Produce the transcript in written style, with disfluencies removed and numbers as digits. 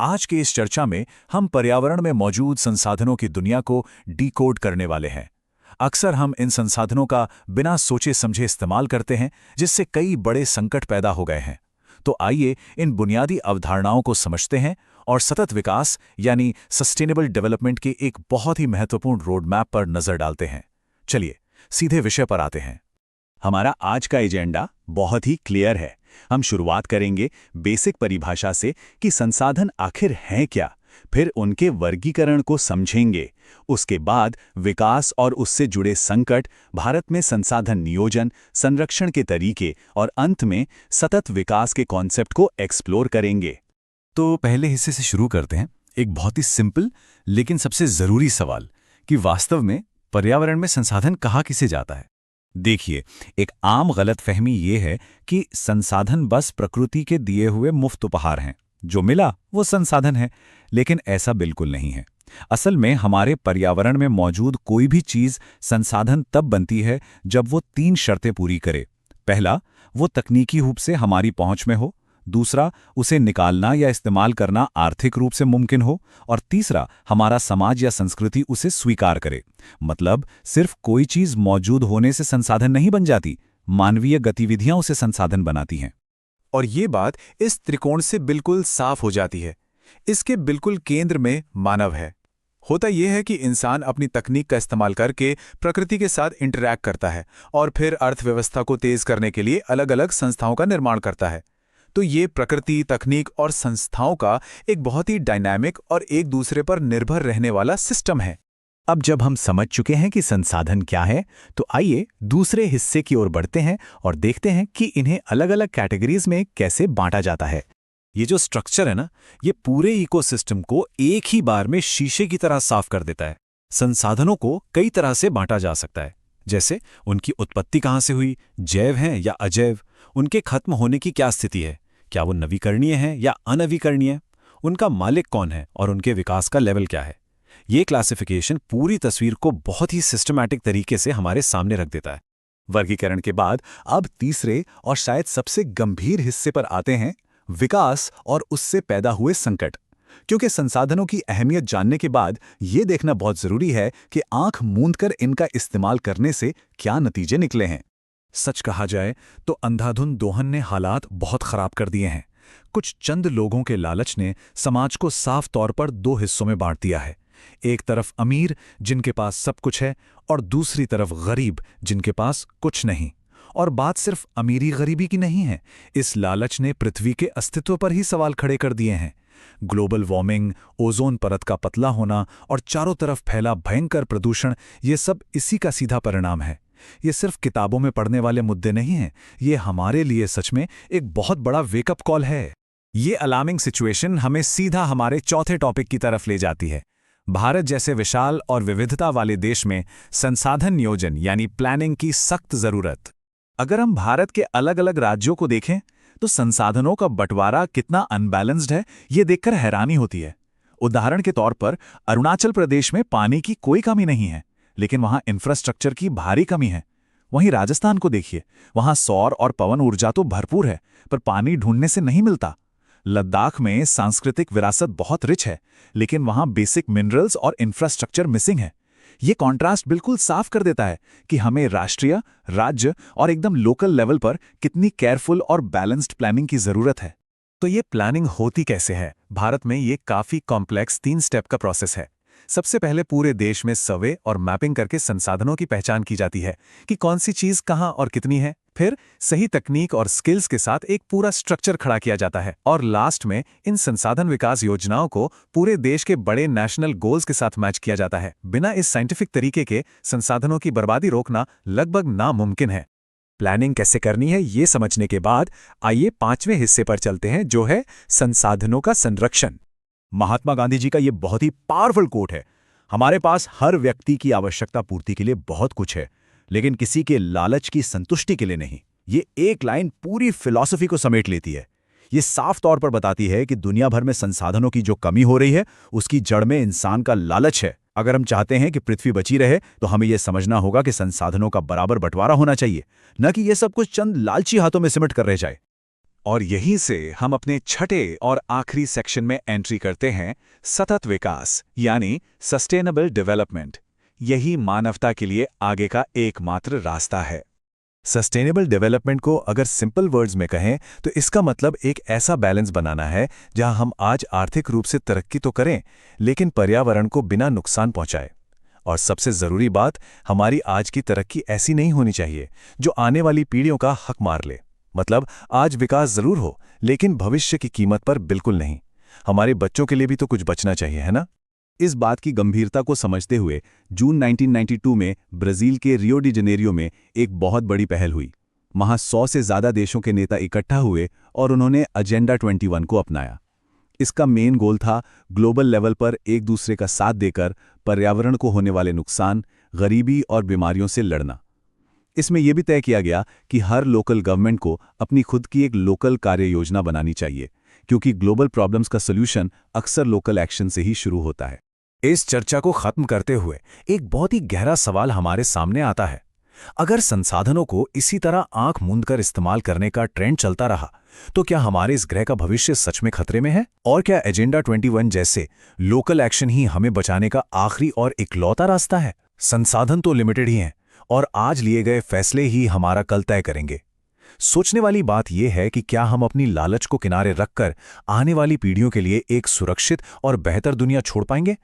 आज के इस चर्चा में हम पर्यावरण में मौजूद संसाधनों की दुनिया को डिकोड करने वाले हैं। अक्सर हम इन संसाधनों का बिना सोचे समझे इस्तेमाल करते हैं, जिससे कई बड़े संकट पैदा हो गए हैं। तो आइए इन बुनियादी अवधारणाओं को समझते हैं और सतत विकास यानी सस्टेनेबल डेवलपमेंट के एक बहुत ही महत्वपूर्ण रोड मैप पर नजर डालते हैं। चलिए सीधे विषय पर आते हैं। हमारा आज का एजेंडा बहुत ही क्लियर है। हम शुरुआत करेंगे बेसिक परिभाषा से कि संसाधन आखिर हैं क्या, फिर उनके वर्गीकरण को समझेंगे। उसके बाद विकास और उससे जुड़े संकट, भारत में संसाधन नियोजन, संरक्षण के तरीके और अंत में सतत विकास के कॉन्सेप्ट को एक्सप्लोर करेंगे। तो पहले हिस्से से शुरू करते हैं। एक बहुत ही सिंपल लेकिन सबसे जरूरी सवाल कि वास्तव में पर्यावरण में संसाधन कहाँ किसे जाता है। देखिए, एक आम गलतफहमी ये है कि संसाधन बस प्रकृति के दिए हुए मुफ्त उपहार हैं, जो मिला वो संसाधन है, लेकिन ऐसा बिल्कुल नहीं है। असल में हमारे पर्यावरण में मौजूद कोई भी चीज संसाधन तब बनती है जब वो 3 शर्तें पूरी करे। पहला, वो तकनीकी रूप से हमारी पहुंच में हो। दूसरा, उसे निकालना या इस्तेमाल करना आर्थिक रूप से मुमकिन हो। और तीसरा, हमारा समाज या संस्कृति उसे स्वीकार करे। मतलब सिर्फ कोई चीज मौजूद होने से संसाधन नहीं बन जाती, मानवीय गतिविधियां उसे संसाधन बनाती हैं। और ये बात इस त्रिकोण से बिल्कुल साफ हो जाती है। इसके बिल्कुल केंद्र में मानव है। होता यह है कि इंसान अपनी तकनीक का इस्तेमाल करके प्रकृति के साथ इंटरैक्ट करता है और फिर अर्थव्यवस्था को तेज करने के लिए अलग अलग संस्थाओं का निर्माण करता है। तो ये प्रकृति, तकनीक और संस्थाओं का एक बहुत ही डायनामिक और एक दूसरे पर निर्भर रहने वाला सिस्टम है। अब जब हम समझ चुके हैं कि संसाधन क्या है, तो आइए दूसरे हिस्से की ओर बढ़ते हैं और देखते हैं कि इन्हें अलग अलग कैटेगरीज में कैसे बांटा जाता है। ये जो स्ट्रक्चर है ना, ये पूरे इकोसिस्टम को एक ही बार में शीशे की तरह साफ कर देता है। संसाधनों को कई तरह से बांटा जा सकता है, जैसे उनकी उत्पत्ति कहाँ से हुई, जैव हैं या अजैव, उनके खत्म होने की क्या स्थिति है, क्या वो नवीकरणीय है या अनवीकरणीय, उनका मालिक कौन है और उनके विकास का लेवल क्या है। ये क्लासिफिकेशन पूरी तस्वीर को बहुत ही सिस्टमैटिक तरीके से हमारे सामने रख देता है। वर्गीकरण के बाद अब तीसरे और शायद सबसे गंभीर हिस्से पर आते हैं, विकास और उससे पैदा हुए संकट। क्योंकि संसाधनों की अहमियत जानने के बाद ये देखना बहुत जरूरी है कि आंख मूंदकर इनका इस्तेमाल करने से क्या नतीजे निकले हैं। सच कहा जाए तो अंधाधुंध दोहन ने हालात बहुत खराब कर दिए हैं। कुछ चंद लोगों के लालच ने समाज को साफ तौर पर 2 हिस्सों में बांट दिया है। एक तरफ अमीर जिनके पास सब कुछ है, और दूसरी तरफ गरीब जिनके पास कुछ नहीं। और बात सिर्फ अमीरी गरीबी की नहीं है। इस लालच ने पृथ्वी के अस्तित्व पर ही सवाल खड़े कर दिए हैं। ग्लोबल वार्मिंग, ओजोन परत का पतला होना और चारों तरफ फैला भयंकर प्रदूषण, ये सब इसी का सीधा परिणाम है। ये सिर्फ किताबों में पढ़ने वाले मुद्दे नहीं हैं, ये हमारे लिए सच में एक बहुत बड़ा वेकअप कॉल है। ये अलार्मिंग सिचुएशन हमें सीधा हमारे चौथे टॉपिक की तरफ ले जाती है। भारत जैसे विशाल और विविधता वाले देश में संसाधन नियोजन यानी प्लानिंग की सख्त जरूरत। अगर हम भारत के अलग अलग राज्यों को देखें तो संसाधनों का बंटवारा कितना अनबैलेंस्ड है, ये देखकर हैरानी होती है। उदाहरण के तौर पर अरुणाचल प्रदेश में पानी की कोई कमी नहीं है, लेकिन वहां इंफ्रास्ट्रक्चर की भारी कमी है। वहीं राजस्थान को देखिए, वहां सौर और पवन ऊर्जा तो भरपूर है, पर पानी ढूंढने से नहीं मिलता। लद्दाख में सांस्कृतिक विरासत बहुत रिच है, लेकिन वहां बेसिक मिनरल्स और इंफ्रास्ट्रक्चर मिसिंग है। ये कॉन्ट्रास्ट बिल्कुल साफ कर देता है कि हमें राष्ट्रीय, राज्य और एकदम लोकल लेवल पर कितनी केयरफुल और बैलेंस्ड प्लानिंग की जरूरत है। तो ये प्लानिंग होती कैसे है? भारत में ये काफी कॉम्प्लेक्स 3 स्टेप का प्रोसेस है। सबसे पहले पूरे देश में सर्वे और मैपिंग करके संसाधनों की पहचान की जाती है कि कौन सी चीज कहां और कितनी है। फिर सही तकनीक और स्किल्स के साथ एक पूरा स्ट्रक्चर खड़ा किया जाता है, और लास्ट में इन संसाधन विकास योजनाओं को पूरे देश के बड़े नेशनल गोल्स के साथ मैच किया जाता है। बिना इस साइंटिफिक तरीके के संसाधनों की बर्बादी रोकना लगभग नामुमकिन है। प्लानिंग कैसे करनी है ये समझने के बाद आइए 5वें हिस्से पर चलते हैं, जो है संसाधनों का संरक्षण। महात्मा गांधी जी का ये बहुत ही पावरफुल कोट है, हमारे पास हर व्यक्ति की आवश्यकता पूर्ति के लिए बहुत कुछ है, लेकिन किसी के लालच की संतुष्टि के लिए नहीं। ये एक लाइन पूरी फिलॉसफी को समेट लेती है। ये साफ तौर पर बताती है कि दुनिया भर में संसाधनों की जो कमी हो रही है, उसकी जड़ में इंसान का लालच है। अगर हम चाहते हैं कि पृथ्वी बची रहे, तो हमें यह समझना होगा कि संसाधनों का बराबर बंटवारा होना चाहिए, न कि यह सब कुछ चंद लालची हाथों में सिमट कर रह जाए। और यहीं से हम अपने छठे और आखिरी सेक्शन में एंट्री करते हैं, सतत विकास यानी सस्टेनेबल डेवलपमेंट। यही मानवता के लिए आगे का एकमात्र रास्ता है। सस्टेनेबल डेवलपमेंट को अगर सिंपल वर्ड्स में कहें तो इसका मतलब एक ऐसा बैलेंस बनाना है जहां हम आज आर्थिक रूप से तरक्की तो करें, लेकिन पर्यावरण को बिना नुकसान पहुंचाए। और सबसे ज़रूरी बात, हमारी आज की तरक्की ऐसी नहीं होनी चाहिए जो आने वाली पीढ़ियों का हक मार ले। मतलब आज विकास ज़रूर हो, लेकिन भविष्य की कीमत पर बिल्कुल नहीं। हमारे बच्चों के लिए भी तो कुछ बचना चाहिए, है ना? इस बात की गंभीरता को समझते हुए जून 1992 में ब्राज़ील के रियो डी जनेरियो में एक बहुत बड़ी पहल हुई। वहाँ 100 से ज़्यादा देशों के नेता इकट्ठा हुए और उन्होंने एजेंडा 21 को अपनाया। इसका मेन गोल था ग्लोबल लेवल पर एक दूसरे का साथ देकर पर्यावरण को होने वाले नुकसान, गरीबी और बीमारियों से लड़ना। इसमें यह भी तय किया गया कि हर लोकल गवर्नमेंट को अपनी खुद की एक लोकल कार्य योजना बनानी चाहिए, क्योंकि ग्लोबल प्रॉब्लम्स का सॉल्यूशन अक्सर लोकल एक्शन से ही शुरू होता है। इस चर्चा को खत्म करते हुए एक बहुत ही गहरा सवाल हमारे सामने आता है। अगर संसाधनों को इसी तरह आंख मूंदकर इस्तेमाल करने का ट्रेंड चलता रहा, तो क्या हमारे इस ग्रह का भविष्य सच में खतरे में है? और क्या एजेंडा 21 जैसे लोकल एक्शन ही हमें बचाने का आखिरी और इकलौता रास्ता है? संसाधन तो लिमिटेड ही हैं, और आज लिए गए फैसले ही हमारा कल तय करेंगे। सोचने वाली बात यह है कि क्या हम अपनी लालच को किनारे रखकर आने वाली पीढ़ियों के लिए एक सुरक्षित और बेहतर दुनिया छोड़ पाएंगे?